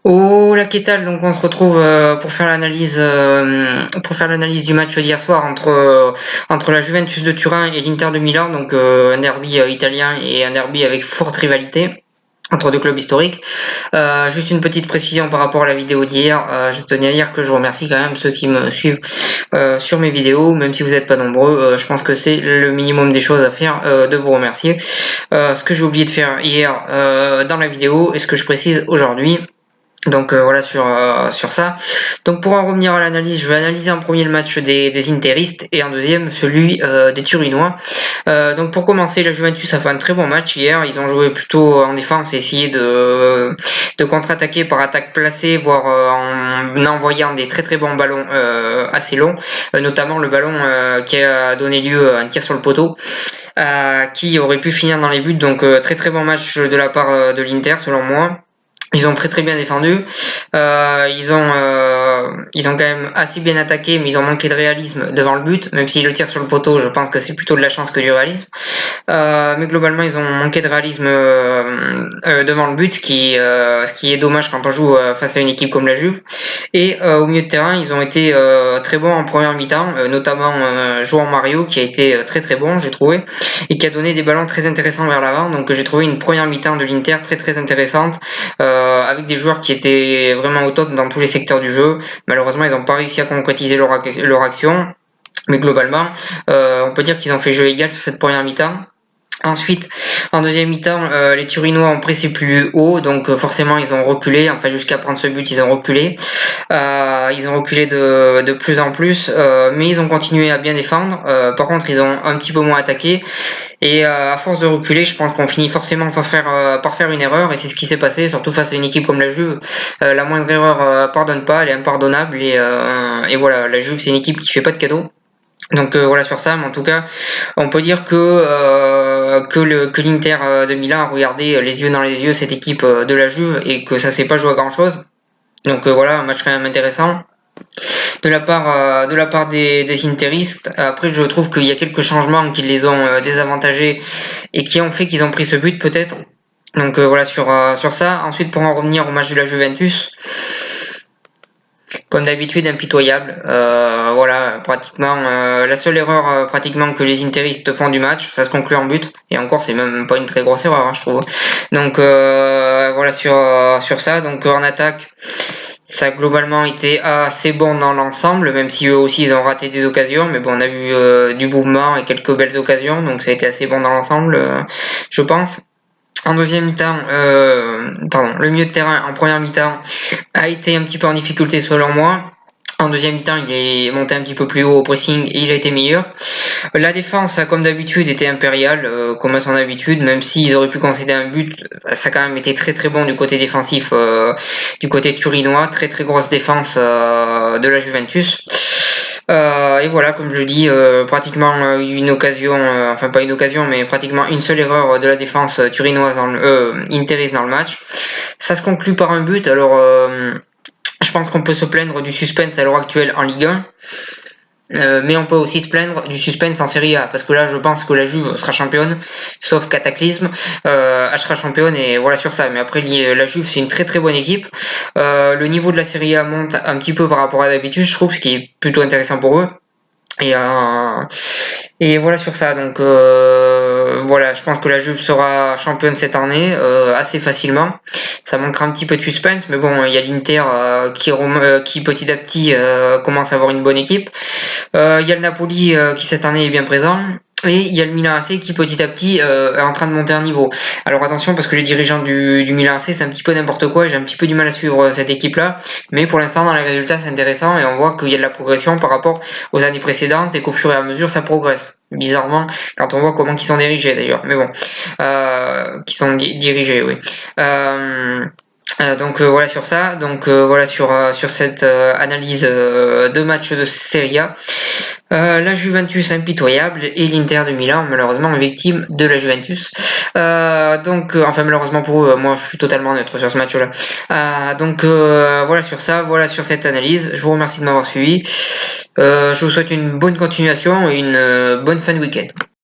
Oh la Kétal, donc on se retrouve pour faire l'analyse du match d'hier soir entre la Juventus de Turin et l'Inter de Milan, donc un derby italien et un derby avec forte rivalité entre deux clubs historiques. Juste une petite précision par rapport à la vidéo d'hier. Je tenais à dire que je remercie quand même ceux qui me suivent sur mes vidéos, même si vous n'êtes pas nombreux. Je pense que c'est le minimum des choses à faire, de vous remercier. Ce que j'ai oublié de faire hier dans la vidéo et ce que je précise aujourd'hui. Donc voilà sur ça. Donc pour en revenir à l'analyse, je vais analyser en premier le match des Interistes et en deuxième celui des Turinois. Donc pour commencer, la Juventus a fait un très bon match hier. Ils ont joué plutôt en défense et essayé de contre-attaquer par attaque placée, voire en envoyant des très très bons ballons assez longs, notamment le ballon qui a donné lieu à un tir sur le poteau. Qui aurait pu finir dans les buts. Donc très très bon match de la part de l'Inter selon moi. Ils ont très très bien défendu. Ils ont quand même assez bien attaqué, mais ils ont manqué de réalisme devant le but. Même si le tir sur le poteau, je pense que c'est plutôt de la chance que du réalisme. Mais globalement, ils ont manqué de réalisme devant le but, ce qui est dommage quand on joue face à une équipe comme la Juve. Et au milieu de terrain, ils ont été très bons en première mi-temps, notamment João Mario, qui a été très très bon, j'ai trouvé, et qui a donné des ballons très intéressants vers l'avant. Donc j'ai trouvé une première mi-temps de l'Inter très très intéressante. Avec des joueurs qui étaient vraiment au top dans tous les secteurs du jeu. Malheureusement, ils n'ont pas réussi à concrétiser leur action. Mais globalement, on peut dire qu'ils ont fait jeu égal sur cette première mi-temps. Ensuite, en deuxième mi-temps, les Turinois ont pressé plus haut, donc forcément ils ont reculé. Enfin, jusqu'à prendre ce but, ils ont reculé. Ils ont reculé de plus en plus, mais ils ont continué à bien défendre. Par contre, ils ont un petit peu moins attaqué. Et à force de reculer, je pense qu'on finit forcément par faire une erreur. Et c'est ce qui s'est passé, surtout face à une équipe comme la Juve. La moindre erreur pardonne pas, elle est impardonnable. Et voilà, la Juve c'est une équipe qui fait pas de cadeaux. Donc voilà sur ça, mais en tout cas, on peut dire que l'Inter de Milan a regardé les yeux dans les yeux cette équipe de la Juve et que ça s'est pas joué à grand chose. Donc voilà, un match quand même intéressant de la part des Interistes. Après, je trouve qu'il y a quelques changements qui les ont désavantagés et qui ont fait qu'ils ont pris ce but peut-être. Donc voilà sur ça. Ensuite, pour en revenir au match de la Juventus. Comme d'habitude, impitoyable. Voilà, pratiquement la seule erreur pratiquement que les interistes font du match, ça se conclut en but. Et encore, c'est même pas une très grosse erreur, hein, je trouve. Donc voilà sur ça. Donc en attaque, ça a globalement été assez bon dans l'ensemble, même si eux aussi ils ont raté des occasions. Mais bon, on a vu du mouvement et quelques belles occasions, donc ça a été assez bon dans l'ensemble, je pense. En deuxième mi-temps, le milieu de terrain en première mi-temps a été un petit peu en difficulté selon moi. En deuxième mi-temps, il est monté un petit peu plus haut au pressing et il a été meilleur. La défense, comme d'habitude, était impériale, comme à son habitude, même s'ils auraient pu concéder un but, ça a quand même été très très bon du côté défensif, du côté turinois, très très grosse défense de la Juventus. Et voilà, comme je le dis, pratiquement une occasion, enfin pas une occasion, mais pratiquement une seule erreur de la défense turinoise interiste dans le match. Ça se conclut par un but. Alors, je pense qu'on peut se plaindre du suspense à l'heure actuelle en Ligue 1. Mais on peut aussi se plaindre du suspense en Serie A parce que là je pense que la Juve sera championne sauf cataclysme, elle sera championne et voilà sur ça. Mais après la Juve c'est une très très bonne équipe, le niveau de la Serie A monte un petit peu par rapport à d'habitude je trouve, ce qui est plutôt intéressant pour eux. Et voilà sur ça. Donc voilà, je pense que la Juve sera championne cette année assez facilement. Ça manquera un petit peu de suspense, mais bon, il y a l'Inter qui petit à petit commence à avoir une bonne équipe. Il y a le Napoli qui cette année est bien présent. Et il y a le Milan AC qui petit à petit est en train de monter un niveau. Alors attention parce que les dirigeants du Milan AC c'est un petit peu n'importe quoi et j'ai un petit peu du mal à suivre cette équipe là. Mais pour l'instant dans les résultats c'est intéressant et on voit qu'il y a de la progression par rapport aux années précédentes et qu'au fur et à mesure ça progresse. Bizarrement quand on voit comment ils sont dirigés d'ailleurs. Mais bon, qui sont dirigés oui. Donc voilà sur ça, donc voilà sur cette analyse de match de Serie A. La Juventus impitoyable et l'Inter de Milan malheureusement victime de la Juventus. Donc enfin malheureusement pour eux, moi je suis totalement neutre sur ce match-là. Donc voilà sur ça, voilà sur cette analyse. Je vous remercie de m'avoir suivi. Je vous souhaite une bonne continuation et une bonne fin de week-end.